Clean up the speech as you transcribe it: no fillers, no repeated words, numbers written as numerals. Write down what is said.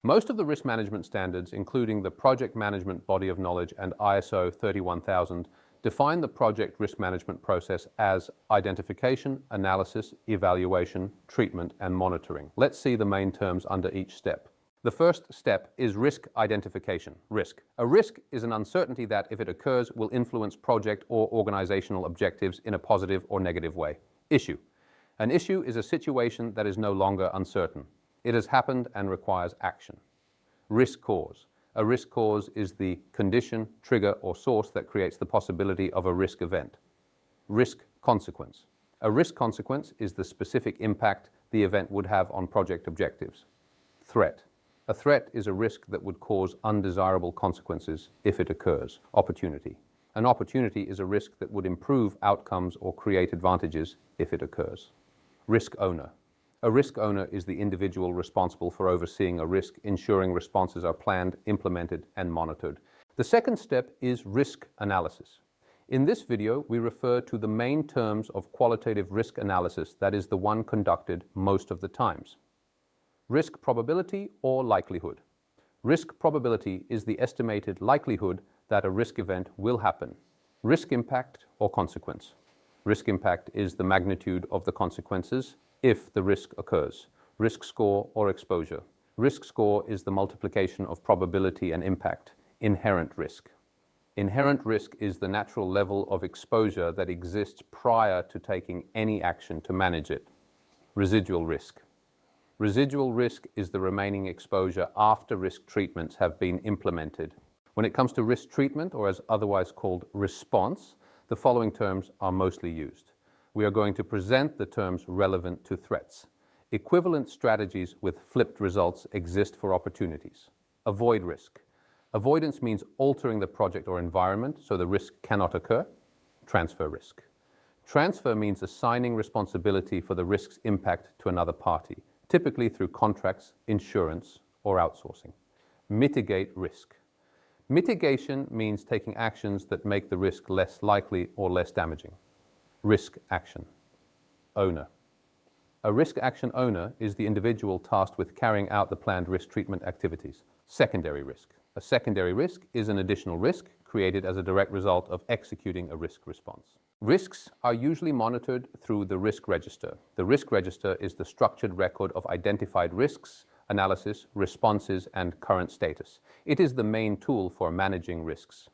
Most of the risk management standards, including the Project Management Body of Knowledge and ISO 31000, define the project risk management process as identification, analysis, evaluation, treatment, and monitoring. Let's see the main terms under each step. The first step is risk identification. Risk. A risk is an uncertainty that, if it occurs, will influence project or organizational objectives in a positive or negative way. Issue. An issue is a situation that is no longer uncertain. It has happened and requires action. Risk cause. A risk cause is the condition, trigger, or source that creates the possibility of a risk event. Risk consequence. A risk consequence is the specific impact the event would have on project objectives. Threat. A threat is a risk that would cause undesirable consequences if it occurs. Opportunity. An opportunity is a risk that would improve outcomes or create advantages if it occurs. Risk owner. A risk owner is the individual responsible for overseeing a risk, ensuring responses are planned, implemented, and monitored. The second step is risk analysis. In this video, we refer to the main terms of qualitative risk analysis, that is the one conducted most of the times. Risk probability or likelihood. Risk probability is the estimated likelihood that a risk event will happen. Risk impact or consequence. Risk impact is the magnitude of the consequences if the risk occurs. Risk score or exposure. Risk score is the multiplication of probability and impact. Inherent risk. Inherent risk is the natural level of exposure that exists prior to taking any action to manage it. Residual risk. Residual risk is the remaining exposure after risk treatments have been implemented. When it comes to risk treatment, or as otherwise called response, the following terms are mostly used. We are going to present the terms relevant to threats. Equivalent strategies with flipped results exist for opportunities. Avoid risk. Avoidance means altering the project or environment so the risk cannot occur. Transfer risk. Transfer means assigning responsibility for the risk's impact to another party, typically through contracts, insurance, or outsourcing. Mitigate risk. Mitigation means taking actions that make the risk less likely or less damaging. Risk action. Owner. A risk action owner is the individual tasked with carrying out the planned risk treatment activities. Secondary risk. A secondary risk is an additional risk created as a direct result of executing a risk response. Risks are usually monitored through the risk register. The risk register is the structured record of identified risks, analysis, responses, and current status. It is the main tool for managing risks.